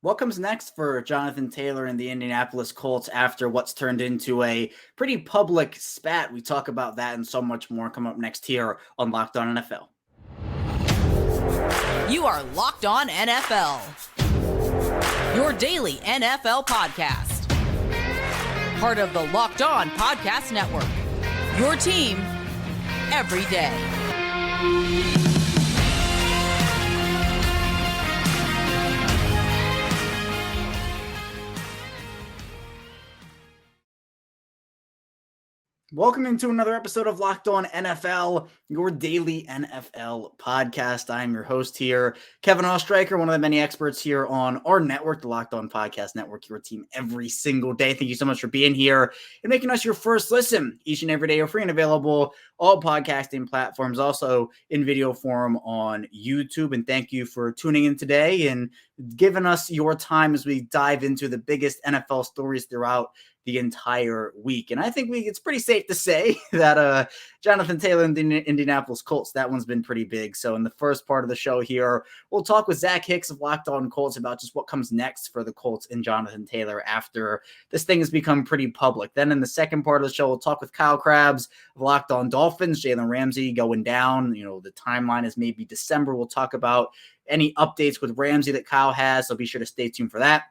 What comes next for Jonathan Taylor and the Indianapolis Colts after what's turned into a pretty public spat? We talk about that and so much more come up next here on Locked On NFL. You are Locked On NFL, your daily NFL podcast. Part of the Locked On Podcast Network, your team every day. Welcome into another episode of Locked On NFL, your daily NFL podcast. I'm your host here, Kevin Ostreicher, one of the many experts here on our network, the Locked On Podcast Network, your team every single day. Thank you so much for being here and making us your first listen each and every day. Are free and available all podcasting platforms, also in video form on YouTube. And thank you for tuning in today and giving us your time as we dive into the biggest NFL stories throughout the entire week. And I think it's pretty safe to say that Jonathan Taylor and the Indianapolis Colts, that one's been pretty big. So in the first part of the show here, we'll talk with Zach Hicks of Locked On Colts about just what comes next for the Colts and Jonathan Taylor after this thing has become pretty public. Then in the second part of the show, we'll talk with Kyle Krabs of Locked On Dolphins, Jalen Ramsey going down. You know, the timeline is maybe December. We'll talk about any updates with Ramsey that Kyle has, so be sure to stay tuned for that.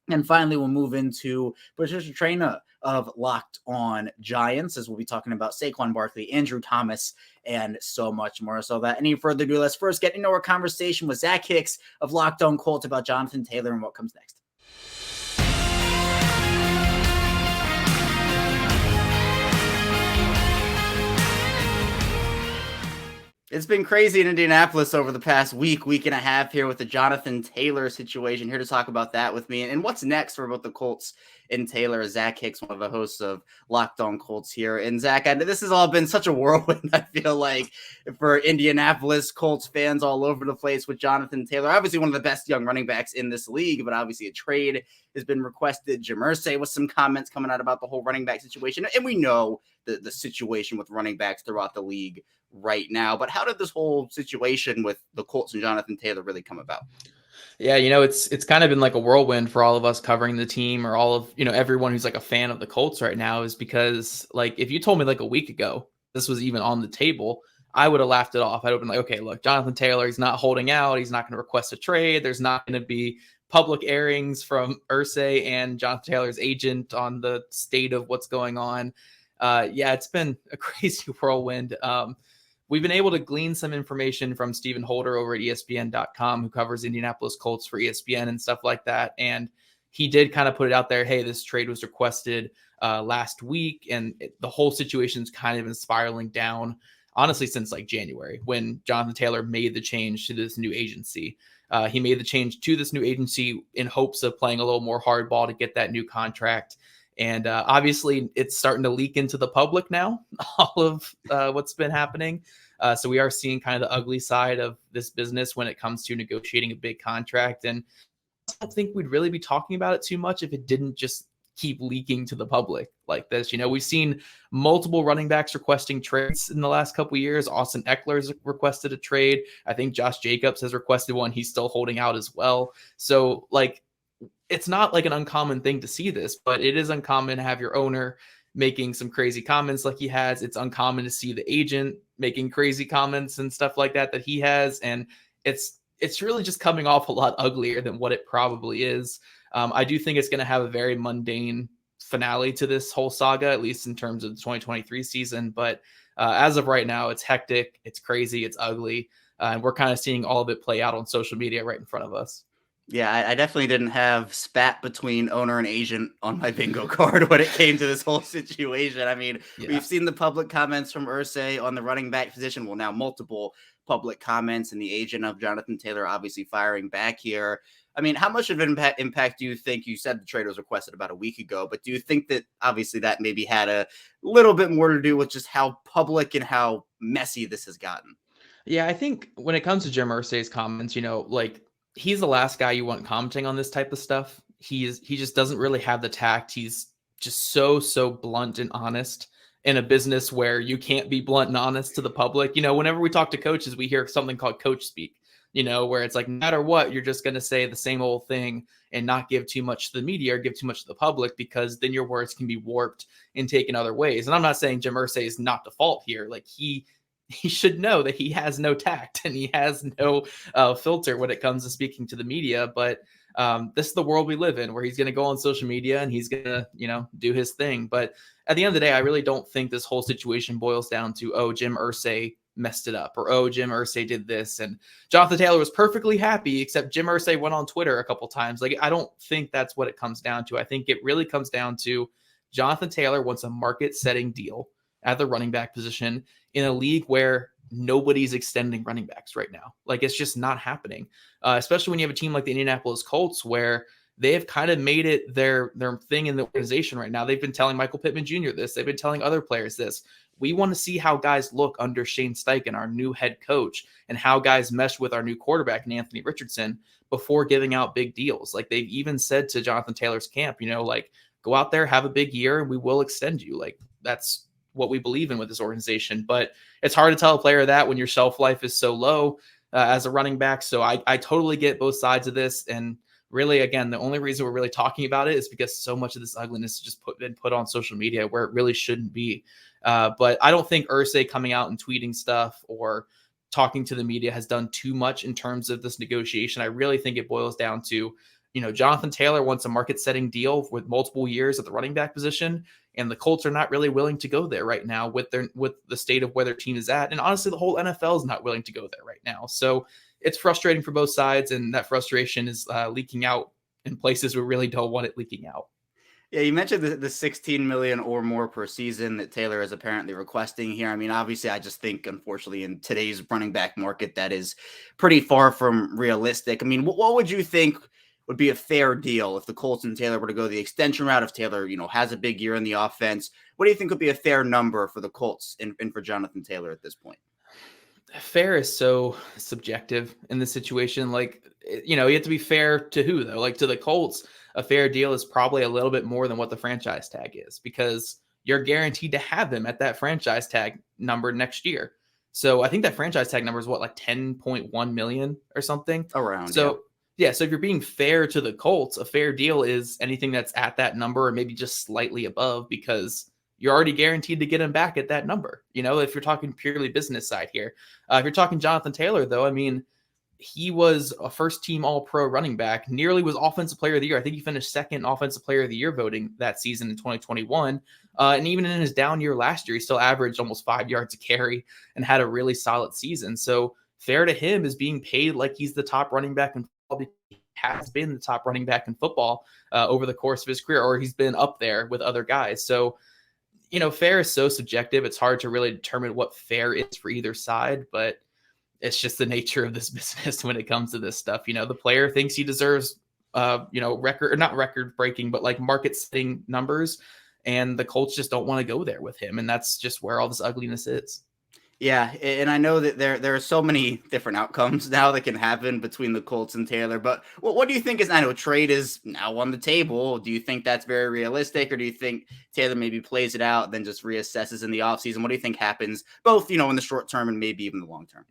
And finally, we'll move into Patricia Traina of Locked On Giants, as we'll be talking about Saquon Barkley, Andrew Thomas, and so much more. So without any further ado, let's first get into our conversation with Zach Hicks of Locked On Colts about Jonathan Taylor and what comes next. It's been crazy in Indianapolis over the past week and a half here with the Jonathan Taylor situation. Here to talk about that with me and what's next for both the Colts and Taylor. Zach Hicks, one of the hosts of Locked On Colts here. And Zach, this has all been such a whirlwind, I feel like, for Indianapolis Colts fans all over the place with Jonathan Taylor. Obviously one of the best young running backs in this league, but obviously a trade has been requested. Jim Irsay with some comments coming out about the whole running back situation. And we know the situation with running backs throughout the league right now. But how did this whole situation with the Colts and Jonathan Taylor really come about? Yeah, it's kind of been like a whirlwind for all of us covering the team, or all of, everyone who's like a fan of the Colts right now, is because, like, if you told me like a week ago this was even on the table, I would have laughed it off. I'd have been like, okay, look, Jonathan Taylor, he's not holding out. He's not going to request a trade. There's not going to be public airings from Irsay and Jonathan Taylor's agent on the state of what's going on. Yeah, it's been a crazy whirlwind. We've been able to glean some information from Stephen Holder over at ESPN.com, who covers Indianapolis Colts for ESPN and stuff like that. And he did kind of put it out there, hey, this trade was requested last week. And the whole situation's kind of been spiraling down, honestly, since like January, when Jonathan Taylor made the change to this new agency. He made the change to this new agency in hopes of playing a little more hardball to get that new contract. And obviously, it's starting to leak into the public now, all of what's been happening. So we are seeing kind of the ugly side of this business when it comes to negotiating a big contract. And I don't think we'd really be talking about it too much if it didn't just keep leaking to the public like this. We've seen multiple running backs requesting trades in the last couple of years. Austin Eckler's requested a trade. I think Josh Jacobs has requested one. He's still holding out as well. So, like, it's not like an uncommon thing to see this, but it is uncommon to have your owner making some crazy comments like he has. It's uncommon to see the agent making crazy comments and stuff like that he has. And it's really just coming off a lot uglier than what it probably is. I do think it's going to have a very mundane finale to this whole saga, at least in terms of the 2023 season. But as of right now, it's hectic, it's crazy, it's ugly. And we're kind of seeing all of it play out on social media right in front of us. Yeah, I definitely didn't have spat between owner and agent on my bingo card when it came to this whole situation. I mean, We've seen the public comments from Irsay on the running back position. Well, now multiple public comments, and the agent of Jonathan Taylor obviously firing back here. I mean, how much of an impact do you think? You said the trade was requested about a week ago, but do you think that obviously that maybe had a little bit more to do with just how public and how messy this has gotten? Yeah, I think when it comes to Jim Irsay's comments, he's the last guy you want commenting on this type of stuff. He just doesn't really have the tact. He's just so blunt and honest in a business where you can't be blunt and honest to the public. Whenever we talk to coaches, we hear something called coach speak. where it's like, no matter what, you're just going to say the same old thing and not give too much to the media or give too much to the public, because then your words can be warped and taken other ways. And I'm not saying Jim Irsay is not to fault here. Like he should know that he has no tact and he has no filter when it comes to speaking to the media. But this is the world we live in, where he's going to go on social media and he's going to, do his thing. But at the end of the day, I really don't think this whole situation boils down to, oh, Jim Irsay messed it up, or, oh, Jim Irsay did this. And Jonathan Taylor was perfectly happy, except Jim Irsay went on Twitter a couple times. Like, I don't think that's what it comes down to. I think it really comes down to Jonathan Taylor wants a market-setting deal at the running back position in a league where nobody's extending running backs right now. Like, it's just not happening, especially when you have a team like the Indianapolis Colts, where they have kind of made it their thing in the organization right now. They've been telling Michael Pittman Jr. this. They've been telling other players this. We want to see how guys look under Shane Steichen, our new head coach, and how guys mesh with our new quarterback in Anthony Richardson before giving out big deals. Like, they've even said to Jonathan Taylor's camp, like, go out there, have a big year, and we will extend you. Like, that's what we believe in with this organization. But it's hard to tell a player that when your shelf life is so low as a running back. So I totally get both sides of this. And really, again, the only reason we're really talking about it is because so much of this ugliness is just been put on social media where it really shouldn't be. But I don't think Irsay coming out and tweeting stuff or talking to the media has done too much in terms of this negotiation. I really think it boils down to, Jonathan Taylor wants a market-setting deal with multiple years at the running back position, and the Colts are not really willing to go there right now with the state of where their team is at. And honestly, the whole NFL is not willing to go there right now. So it's frustrating for both sides, and that frustration is leaking out in places we really don't want it leaking out. Yeah, you mentioned the 16 million or more per season that Taylor is apparently requesting here. I mean, obviously, I just think, unfortunately, in today's running back market, that is pretty far from realistic. I mean, what would you think would be a fair deal if the Colts and Taylor were to go the extension route? If Taylor, has a big year in the offense, what do you think would be a fair number for the Colts and for Jonathan Taylor at this point? Fair is so subjective in this situation. Like, you have to be fair to who, though? Like, to the Colts, a fair deal is probably a little bit more than what the franchise tag is, because you're guaranteed to have him at that franchise tag number next year. So I think that franchise tag number is what, like 10.1 million or something around. So yeah. So if you're being fair to the Colts, a fair deal is anything that's at that number or maybe just slightly above, because you're already guaranteed to get him back at that number. If you're talking purely business side here, if you're talking Jonathan Taylor, though, I mean, he was a first team All-Pro running back, nearly was Offensive Player of the Year. I think he finished second Offensive Player of the Year voting that season in 2021. And even in his down year last year, he still averaged almost 5 yards a carry and had a really solid season. So fair to him is being paid like he's the top running back in football, because he has been the top running back in football over the course of his career, or he's been up there with other guys. So, fair is so subjective. It's hard to really determine what fair is for either side, but it's just the nature of this business when it comes to this stuff. The player thinks he deserves, not record breaking, but like market setting numbers. And the Colts just don't want to go there with him. And that's just where all this ugliness is. Yeah, and I know that there are so many different outcomes now that can happen between the Colts and Taylor. But what do you think I know trade is now on the table. Do you think that's very realistic, or do you think Taylor maybe plays it out, then just reassesses in the offseason? What do you think happens both, in the short term and maybe even the long term?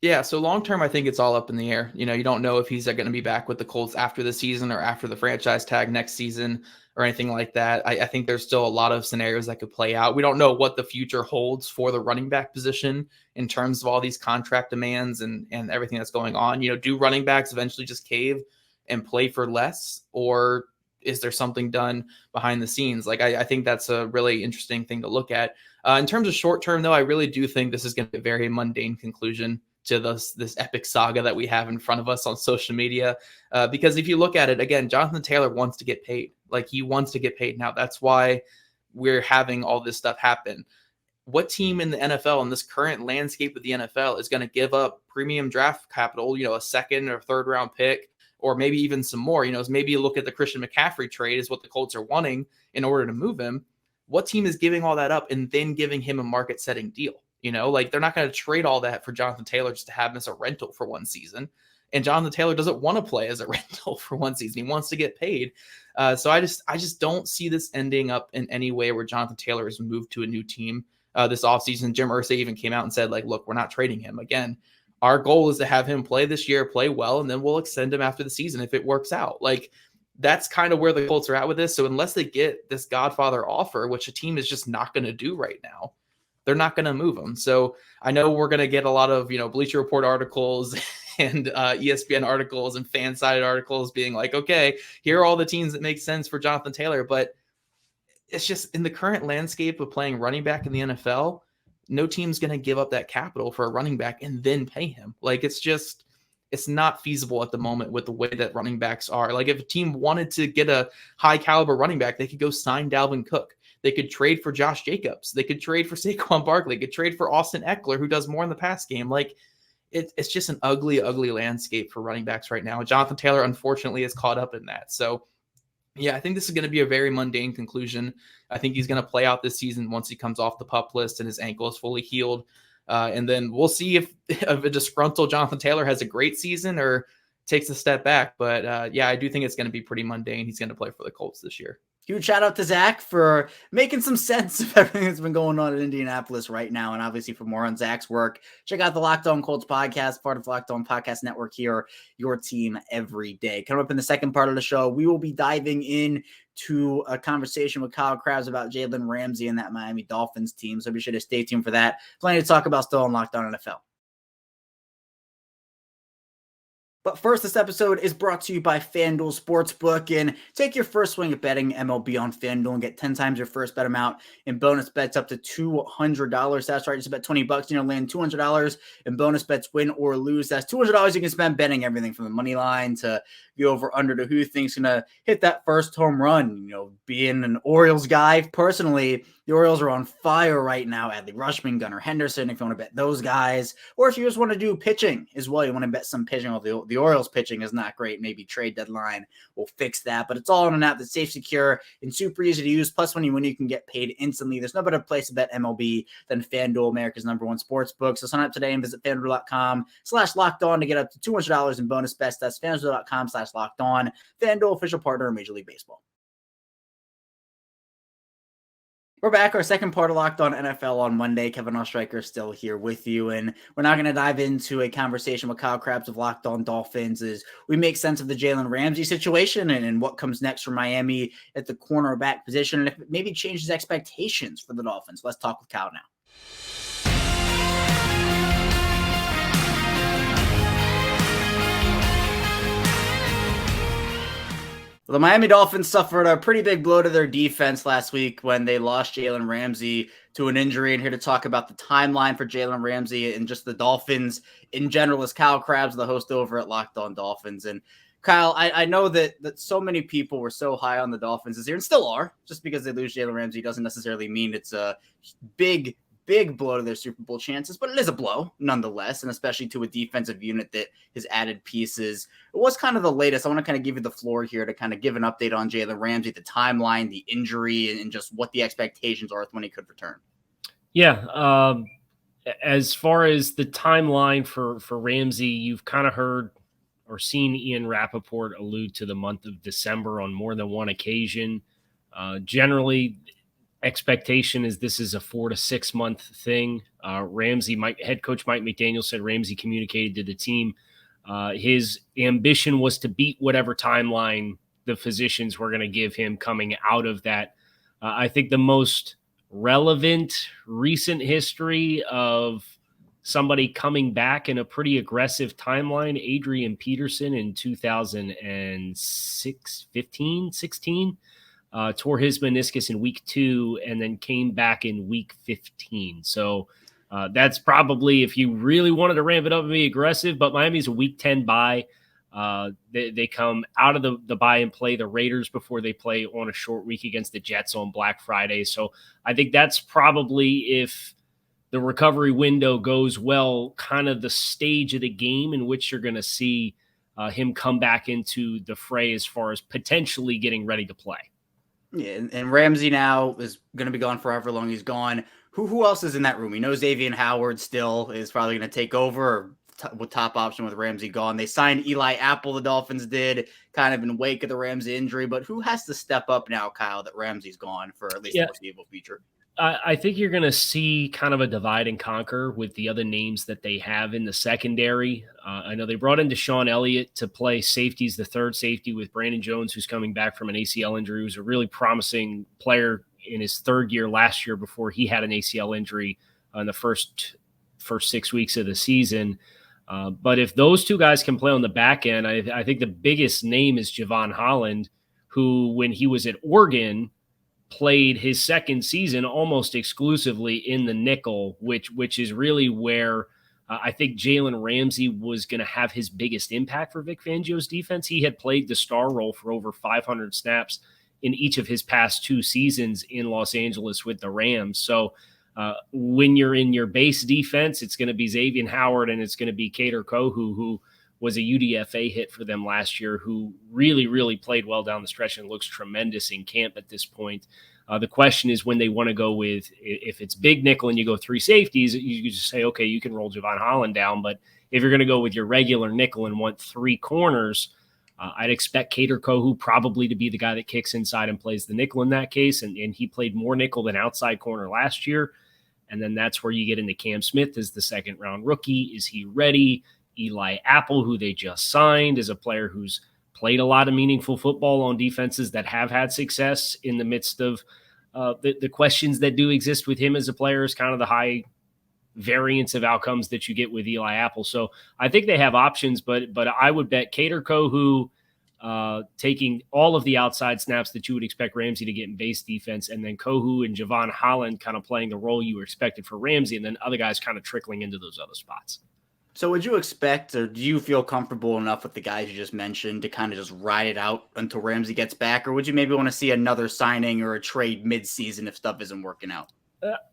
Yeah, so long term, I think it's all up in the air. You don't know if he's going to be back with the Colts after the season or after the franchise tag next season or anything like that. I think there's still a lot of scenarios that could play out. We don't know what the future holds for the running back position in terms of all these contract demands and everything that's going on. Do running backs eventually just cave and play for less, or is there something done behind the scenes? Like, I think that's a really interesting thing to look at. In terms of short term, though, I really do think this is going to be a very mundane conclusion to this epic saga that we have in front of us on social media. Because if you look at it, again, Jonathan Taylor wants to get paid. Like, he wants to get paid now. That's why we're having all this stuff happen. What team in the NFL, in this current landscape of the NFL, is going to give up premium draft capital, a second or third round pick, or maybe even some more? Maybe you look at the Christian McCaffrey trade is what the Colts are wanting in order to move him. What team is giving all that up and then giving him a market setting deal? Like, they're not going to trade all that for Jonathan Taylor just to have him as a rental for one season. And Jonathan Taylor doesn't want to play as a rental for one season. He wants to get paid. So I just don't see this ending up in any way where Jonathan Taylor is moved to a new team this offseason. Jim Irsay even came out and said, like, look, we're not trading him. Again, Our goal is to have him play this year, play well, and then we'll extend him after the season if it works out. Like, that's kind of where the Colts are at with this. So unless they get this Godfather offer, which a team is just not going to do right now, they're not going to move him. So I know we're going to get a lot of, Bleacher Report articles and ESPN articles and fan-sided articles being like, okay, here are all the teams that make sense for Jonathan Taylor. But it's just, in the current landscape of playing running back in the NFL, no team's going to give up that capital for a running back and then pay him. Like, it's not feasible at the moment with the way that running backs are. Like, if a team wanted to get a high caliber running back, they could go sign Dalvin Cook. They could trade for Josh Jacobs. They could trade for Saquon Barkley. They could trade for Austin Eckler, who does more in the pass game. Like, it's just an ugly, ugly landscape for running backs right now. Jonathan Taylor, unfortunately, is caught up in that. So, yeah, I think this is going to be a very mundane conclusion. I think he's going to play out this season once he comes off the PUP list and his ankle is fully healed. And then we'll see if a disgruntled Jonathan Taylor has a great season or takes a step back. But yeah, I do think it's going to be pretty mundane. He's going to play for the Colts this year. Huge shout out to Zach for making some sense of everything that's been going on in Indianapolis right now. And obviously, for more on Zach's work, check out the Locked On Colts podcast, part of the Locked On Podcast Network here, your team every day. Coming up in the second part of the show, we will be diving into a conversation with Kyle Krabs about Jalen Ramsey and that Miami Dolphins team. So be sure to stay tuned for that. Plenty to talk about still on Locked On NFL. But first, this episode is brought to you by FanDuel Sportsbook. And take your first swing at betting MLB on FanDuel and get 10 times your first bet amount in bonus bets up to $200. That's right. Just bet $20 and you'll land $200 in bonus bets, win or lose. That's $200 you can spend betting everything from the money line to the over under to who you think's going to hit that first home run. Being an Orioles guy, personally, the Orioles are on fire right now. Adley Rutschman, Gunnar Henderson, if you want to bet those guys. Or if you just want to do pitching as well, you want to bet some pitching. Although the Orioles pitching is not great. Maybe trade deadline will fix that. But it's all on an app that's safe, secure, and super easy to use. Plus, when you win, you can get paid instantly. There's no better place to bet MLB than FanDuel, America's #1 sports book. So sign up today and visit FanDuel.com/lockedon to get up to $200 in bonus bets. That's FanDuel.com/lockedon. FanDuel, official partner of Major League Baseball. We're back, our second part of Locked On NFL on Monday. Kevin Ostreicher still here with you, and we're now going to dive into a conversation with Kyle Krabs of Locked On Dolphins as we make sense of the Jalen Ramsey situation and what comes next for Miami at the cornerback position, and if it maybe changes expectations for the Dolphins. Let's talk with Kyle now. Well, the Miami Dolphins suffered a pretty big blow to their defense last week when they lost Jalen Ramsey to an injury. And here to talk about the timeline for Jalen Ramsey and just the Dolphins in general is Kyle Krabs, the host over at Locked On Dolphins. And Kyle, I know that so many people were so high on the Dolphins this year and still are. Just because they lose Jalen Ramsey doesn't necessarily mean it's a big blow to their Super Bowl chances, but it is a blow nonetheless, and especially to a defensive unit that has added pieces. What's kind of the latest? I want to kind of give you the floor here to kind of give an update on Jalen Ramsey, the timeline, the injury, and just what the expectations are when he could return. Yeah. As far as the timeline for Ramsey, you've kind of heard or seen Ian Rappaport allude to the month of December on more than one occasion. Generally, expectation is this is a 4 to 6 month thing. Head coach Mike McDaniel said Ramsey communicated to the team. His ambition was to beat whatever timeline the physicians were going to give him coming out of that. I think the most relevant recent history of somebody coming back in a pretty aggressive timeline, Adrian Peterson in 2016, tore his meniscus in week 2 and then came back in week 15. So that's probably, if you really wanted to ramp it up and be aggressive, but Miami's a week 10 bye. They come out of the bye and play the Raiders before they play on a short week against the Jets on Black Friday. So I think that's probably, if the recovery window goes well, kind of the stage of the game in which you're going to see him come back into the fray as far as potentially getting ready to play. Yeah, and Ramsey now is going to be gone for however long he's gone. Who else is in that room? We know Xavier Howard still is probably going to take over with top option with Ramsey gone. They signed Eli Apple, the Dolphins did, kind of in wake of the Ramsey injury. But who has to step up now, Kyle, that Ramsey's gone for at least the foreseeable future? I think you're going to see kind of a divide and conquer with the other names that they have in the secondary. I know they brought in Deshaun Elliott to play safeties, the third safety with Brandon Jones, who's coming back from an ACL injury, who's a really promising player in his third year last year before he had an ACL injury in the first 6 weeks of the season. But if those two guys can play on the back end, I think the biggest name is Javon Holland, who, when he was at Oregon, played his second season almost exclusively in the nickel, which is really where I think Jalen Ramsey was going to have his biggest impact for Vic Fangio's defense. He had played the star role for over 500 snaps in each of his past 2 seasons in Los Angeles with the Rams. So when you're in your base defense, it's going to be Xavier Howard and it's going to be Kader Kohou, who was a UDFA hit for them last year, who really, really played well down the stretch and looks tremendous in camp at this point. The question is when they want to go with, if it's big nickel and you go 3 safeties, you just say, okay, you can roll Javon Holland down. But if you're going to go with your regular nickel and want 3 corners, I'd expect Kader Kohou probably to be the guy that kicks inside and plays the nickel in that case. And he played more nickel than outside corner last year. And then that's where you get into Cam Smith as the second-round rookie. Is he ready? Eli Apple, who they just signed, is a player who's played a lot of meaningful football on defenses that have had success in the midst of the questions that do exist with him as a player, is kind of the high variance of outcomes that you get with Eli Apple. So I think they have options, but I would bet Kader Kohou taking all of the outside snaps that you would expect Ramsey to get in base defense, and then Kohou and Javon Holland kind of playing the role you were expected for Ramsey, and then other guys kind of trickling into those other spots. So would you expect, or do you feel comfortable enough with the guys you just mentioned to kind of just ride it out until Ramsey gets back? Or would you maybe want to see another signing or a trade mid-season if stuff isn't working out?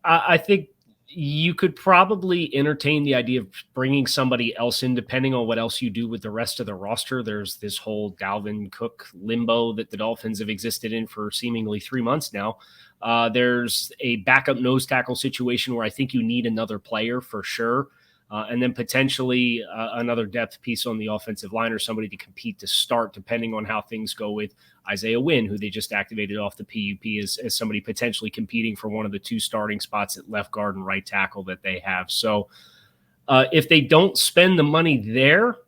I think you could probably entertain the idea of bringing somebody else in, depending on what else you do with the rest of the roster. There's this whole Dalvin Cook limbo that the Dolphins have existed in for seemingly 3 months now. There's a backup nose tackle situation where I think you need another player for sure. And then potentially another depth piece on the offensive line or somebody to compete to start, depending on how things go with Isaiah Wynn, who they just activated off the PUP as somebody potentially competing for one of the 2 starting spots at left guard and right tackle that they have. So if they don't spend the money there,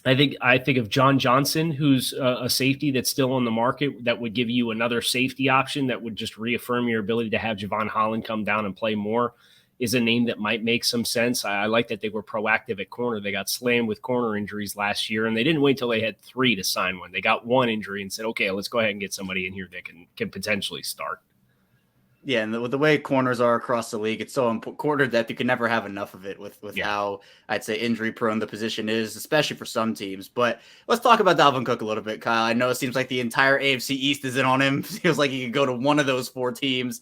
I think of John Johnson, who's a safety that's still on the market that would give you another safety option that would just reaffirm your ability to have Javon Holland come down and play more, is a name that might make some sense. I like that they were proactive at corner. They got slammed with corner injuries last year, and they didn't wait till they had 3 to sign one. They got 1 injury and said, okay, let's go ahead and get somebody in here that can potentially start. Yeah, and the way corners are across the league, it's so important. Corner depth, you can never have enough of it with how, I'd say, injury-prone the position is, especially for some teams. But let's talk about Dalvin Cook a little bit, Kyle. I know it seems like the entire AFC East is in on him. It feels like he could go to one of those 4 teams.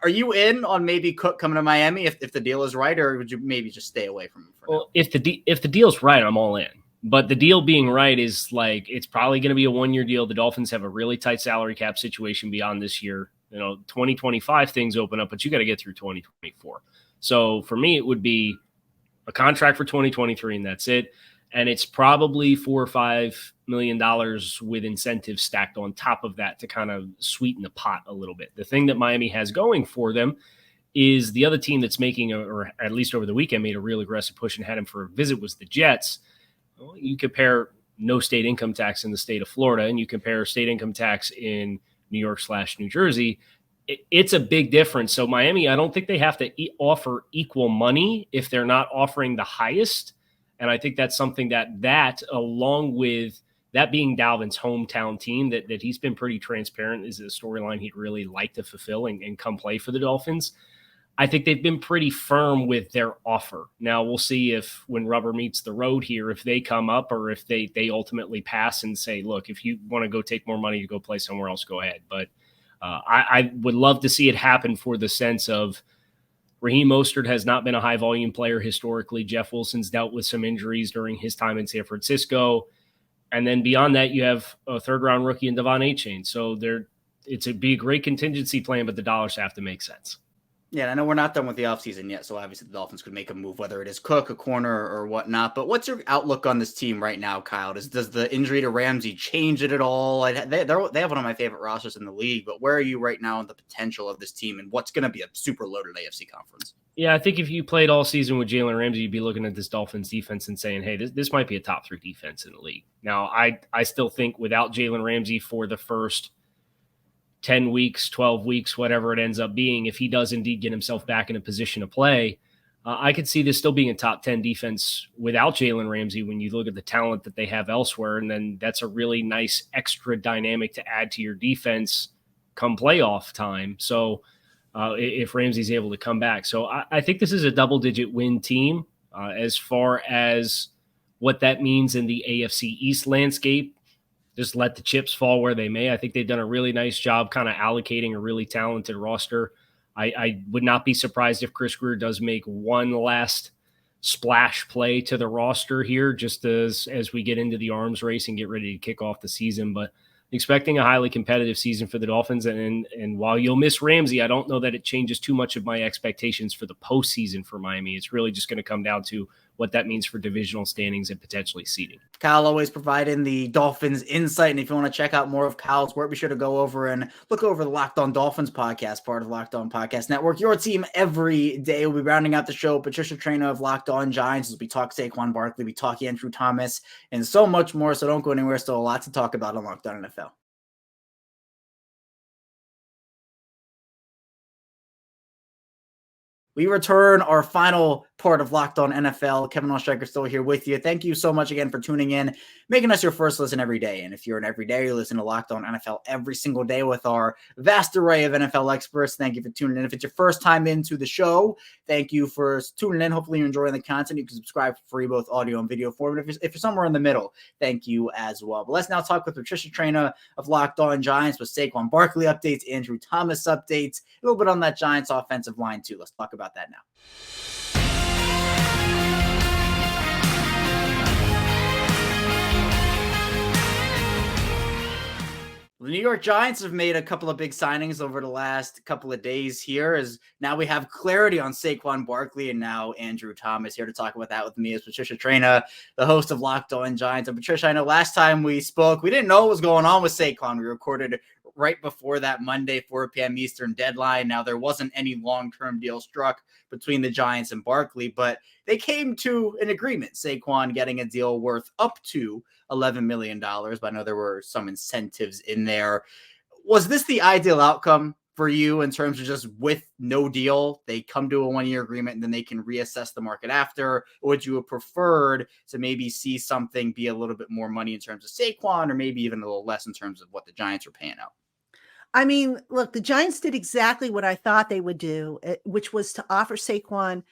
Are you in on maybe Cook coming to Miami if the deal is right, or would you maybe just stay away from him for now? If the deal's right, I'm all in. But the deal being right is like it's probably going to be a 1-year deal. The Dolphins have a really tight salary cap situation beyond this year. 2025 things open up, but you got to get through 2024. So for me, it would be a contract for 2023, and that's it. And it's probably $4 or $5 million with incentives stacked on top of that to kind of sweeten the pot a little bit. The thing that Miami has going for them is the other team that's making, or at least over the weekend, made a real aggressive push and had him for a visit was the Jets. Well, you compare no state income tax in the state of Florida, and you compare state income tax in New York/New Jersey. It's a big difference. So Miami, I don't think they have to offer equal money if they're not offering the highest. And I think that's something that along with that being Dalvin's hometown team, that he's been pretty transparent is a storyline he'd really like to fulfill and come play for the Dolphins. I think they've been pretty firm with their offer. Now we'll see if when rubber meets the road here, if they come up or if they ultimately pass and say, look, if you want to go take more money to go play somewhere else, go ahead. But I would love to see it happen for the sense of Raheem Mostert has not been a high-volume player historically. Jeff Wilson's dealt with some injuries during his time in San Francisco. And then beyond that, you have a third-round rookie in Devon Achane. So it'd be a great contingency plan, but the dollars have to make sense. Yeah, and I know we're not done with the offseason yet, so obviously the Dolphins could make a move, whether it is Cook, a corner, or whatnot. But what's your outlook on this team right now, Kyle? Does the injury to Ramsey change it at all? They have one of my favorite rosters in the league, but where are you right now on the potential of this team and what's going to be a super loaded AFC conference? Yeah, I think if you played all season with Jalen Ramsey, you'd be looking at this Dolphins defense and saying, hey, this might be a top 3 defense in the league. Now, I still think without Jalen Ramsey for the first 10 weeks, 12 weeks, whatever it ends up being, if he does indeed get himself back in a position to play, I could see this still being a top 10 defense without Jalen Ramsey when you look at the talent that they have elsewhere. And then that's a really nice extra dynamic to add to your defense come playoff time. So if Ramsey's able to come back. So I think this is a double-digit win team. As far as what that means in the AFC East landscape, just let the chips fall where they may. I think they've done a really nice job kind of allocating a really talented roster. I would not be surprised if Chris Grier does make one last splash play to the roster here just as we get into the arms race and get ready to kick off the season. But expecting a highly competitive season for the Dolphins. And while you'll miss Ramsey, I don't know that it changes too much of my expectations for the postseason for Miami. It's really just going to come down to what that means for divisional standings and potentially seeding. Kyle always providing the Dolphins insight. And if you want to check out more of Kyle's work, be sure to go over and look over the Locked On Dolphins podcast, part of the Locked On Podcast Network. Your team every day. We'll be rounding out the show. Patricia, Traina of Locked On Giants, as we talk Saquon Barkley, we talk Andrew Thomas, and so much more. So don't go anywhere. Still a lot to talk about on Locked On NFL. We return our final part of Locked On NFL. Kevin Oestreicher still here with you. Thank you so much again for tuning in, making us your first listen every day. And if you're an everyday, you listen to Locked On NFL every single day with our vast array of NFL experts. Thank you for tuning in. If it's your first time into the show, thank you for tuning in. Hopefully you're enjoying the content. You can subscribe for free, both audio and video form. If you're somewhere in the middle, thank you as well. But let's now talk with Patricia, Traina of Locked On Giants with Saquon Barkley updates, Andrew Thomas updates, a little bit on that Giants offensive line too. Let's talk about that now. The New York Giants have made a couple of big signings over the last couple of days here, as now we have clarity on Saquon Barkley and now Andrew Thomas. Here to talk about that with me is Patricia Traina, the host of Locked On Giants. And Patricia, I know last time we spoke, we didn't know what was going on with Saquon. We recorded right before that Monday 4 p.m. Eastern deadline. Now, there wasn't any long-term deal struck between the Giants and Barkley, but they came to an agreement. Saquon getting a deal worth up to $11 million, but I know there were some incentives in there. Was this the ideal outcome for you in terms of just with no deal, they come to a 1-year agreement and then they can reassess the market after? Or would you have preferred to maybe see something be a little bit more money in terms of Saquon, or maybe even a little less in terms of what the Giants are paying out? I mean, look, the Giants did exactly what I thought they would do, which was to offer Saquon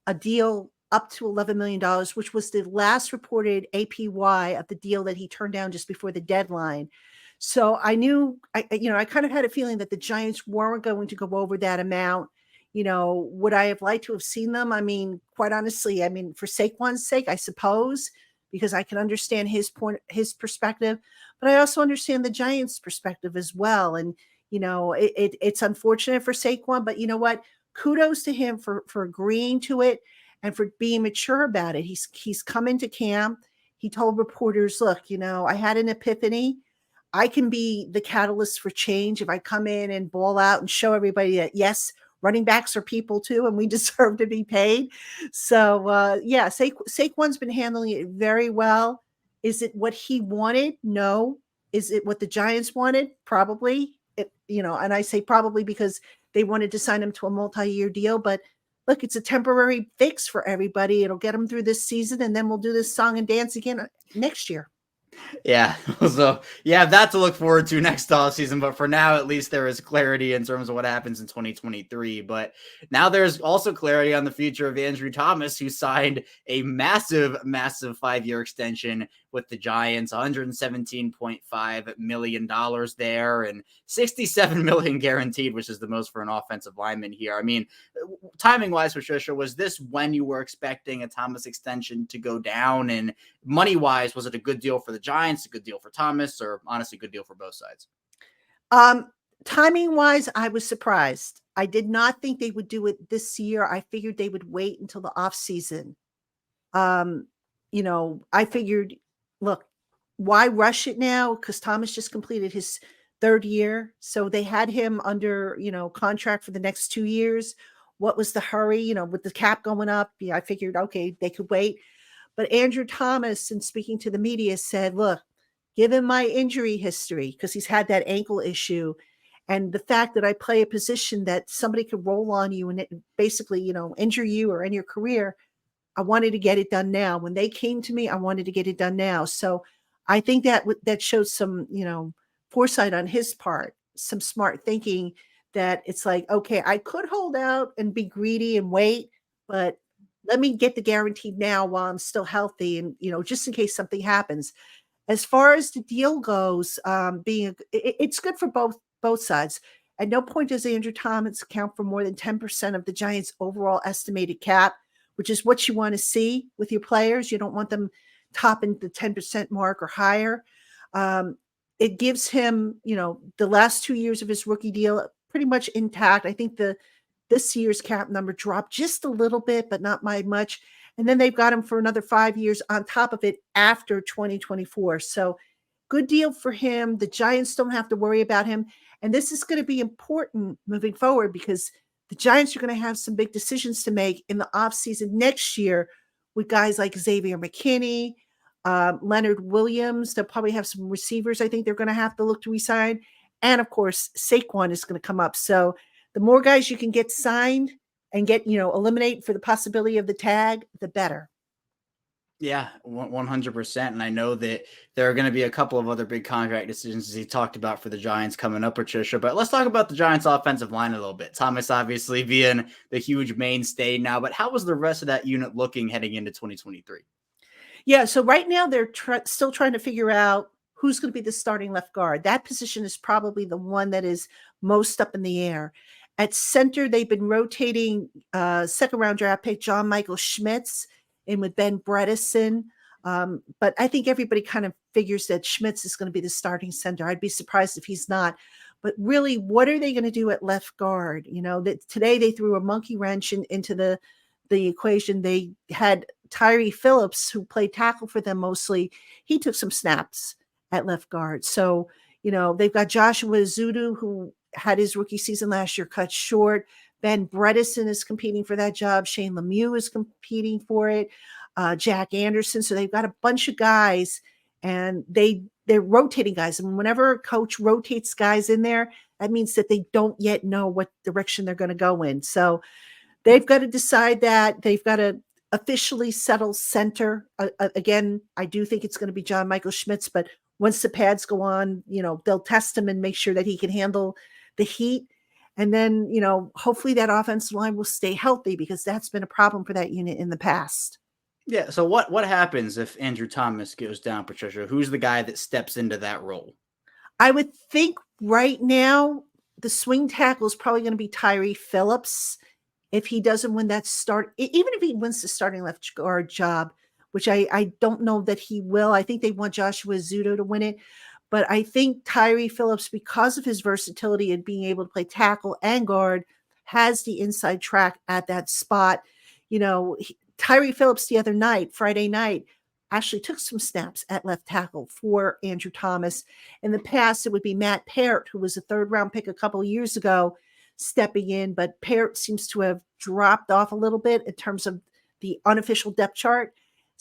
a deal up to $11 million, which was the last reported APY of the deal that he turned down just before the deadline. So I knew, I kind of had a feeling that the Giants weren't going to go over that amount. Would I have liked to have seen them? I mean, quite honestly, for Saquon's sake, I suppose, because I can understand his perspective, but I also understand the Giants' perspective as well. And, it's unfortunate for Saquon, but you know what? Kudos to him for agreeing to it and for being mature about it. He's come into camp. He told reporters, look, I had an epiphany. I can be the catalyst for change if I come in and ball out and show everybody that, yes, running backs are people too, and we deserve to be paid. So, Saquon's been handling it very well. Is it what he wanted? No. Is it what the Giants wanted? Probably. And I say probably because they wanted to sign him to a multi-year deal. But look, it's a temporary fix for everybody. It'll get them through this season, and then we'll do this song and dance again next year. Yeah. So you have that to look forward to next offseason. But for now, at least there is clarity in terms of what happens in 2023. But now there's also clarity on the future of Andrew Thomas, who signed a massive 5-year extension with the Giants, $117.5 million there and $67 million guaranteed, which is the most for an offensive lineman here. I mean, timing wise, Patricia, was this when you were expecting a Thomas extension to go down? And money wise, was it a good deal for the Giants, a good deal for Thomas, or honestly, a good deal for both sides? timing wise, I was surprised. I did not think they would do it this year. I figured they would wait until the off season. I figured, look, why rush it now? Because Thomas just completed his third year. So they had him under, contract for the next 2 years. What was the hurry? With the cap going up, I figured, okay, they could wait. But Andrew Thomas, in speaking to the media, said, look, given my injury history, because he's had that ankle issue, and the fact that I play a position that somebody could roll on you and it basically, injure you or end your career, I wanted to get it done now. When they came to me, I wanted to get it done now. So I think that shows some, foresight on his part, some smart thinking that it's like, okay, I could hold out and be greedy and wait, but let me get the guaranteed now while I'm still healthy and, just in case something happens. As far as the deal goes, it's good for both sides. At no point does Andrew Thomas account for more than 10% of the Giants' overall estimated cap, which is what you want to see with your players. You don't want them topping the 10% mark or higher. It gives him, the last 2 years of his rookie deal pretty much intact. I think this year's cap number dropped just a little bit, but not by much. And then they've got him for another 5 years on top of it after 2024. So good deal for him. The Giants don't have to worry about him. And this is going to be important moving forward because the Giants are going to have some big decisions to make in the offseason next year with guys like Xavier McKinney, Leonard Williams. They'll probably have some receivers I think they're going to have to look to resign. And, of course, Saquon is going to come up. So the more guys you can get signed and get, eliminate for the possibility of the tag, the better. Yeah, 100%. And I know that there are going to be a couple of other big contract decisions as he talked about for the Giants coming up, Patricia. But let's talk about the Giants offensive line a little bit. Thomas obviously being the huge mainstay now, but how was the rest of that unit looking heading into 2023? Yeah, so right now they're still trying to figure out who's going to be the starting left guard. That position is probably the one that is most up in the air. At center, they've been rotating second-round draft pick John Michael Schmitz in with Ben Bredesen. But I think everybody kind of figures that Schmitz is going to be the starting center. I'd be surprised if he's not. But really, what are they going to do at left guard? That today they threw a monkey wrench into the equation. They had Tyree Phillips, who played tackle for them mostly. He took some snaps at left guard. So, they've got Joshua Zudu, who had his rookie season last year cut short. Ben Bredesen is competing for that job. Shane Lemieux is competing for it. Jack Anderson. So they've got a bunch of guys, and they're rotating guys. And whenever a coach rotates guys in there, that means that they don't yet know what direction they're going to go in. So they've got to decide that. They've got to officially settle center. Again, I do think it's going to be John Michael Schmitz, but once the pads go on, they'll test him and make sure that he can handle the heat. And then, hopefully that offensive line will stay healthy because that's been a problem for that unit in the past. Yeah. So what happens if Andrew Thomas goes down, Patricia? Who's the guy that steps into that role? I would think right now the swing tackle is probably going to be Tyree Phillips. If he doesn't win that start, even if he wins the starting left guard job, which I don't know that he will. I think they want Joshua Zudo to win it. But I think Tyree Phillips, because of his versatility and being able to play tackle and guard, has the inside track at that spot. Tyree Phillips the other night, Friday night, actually took some snaps at left tackle for Andrew Thomas. In the past, it would be Matt Parrott, who was a third-round pick a couple of years ago, stepping in. But Parrott seems to have dropped off a little bit in terms of the unofficial depth chart.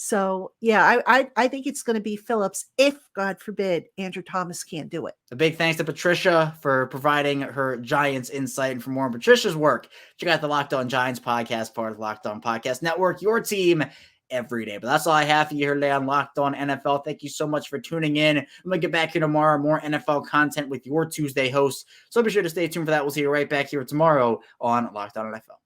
So, yeah, I think it's going to be Phillips if, God forbid, Andrew Thomas can't do it. A big thanks to Patricia for providing her Giants insight. And for more on Patricia's work, check out the Locked On Giants podcast, part of the Locked On Podcast Network, your team every day. But that's all I have for you here today on Locked On NFL. Thank you so much for tuning in. I'm going to get back here tomorrow, more NFL content with your Tuesday host. So be sure to stay tuned for that. We'll see you right back here tomorrow on Locked On NFL.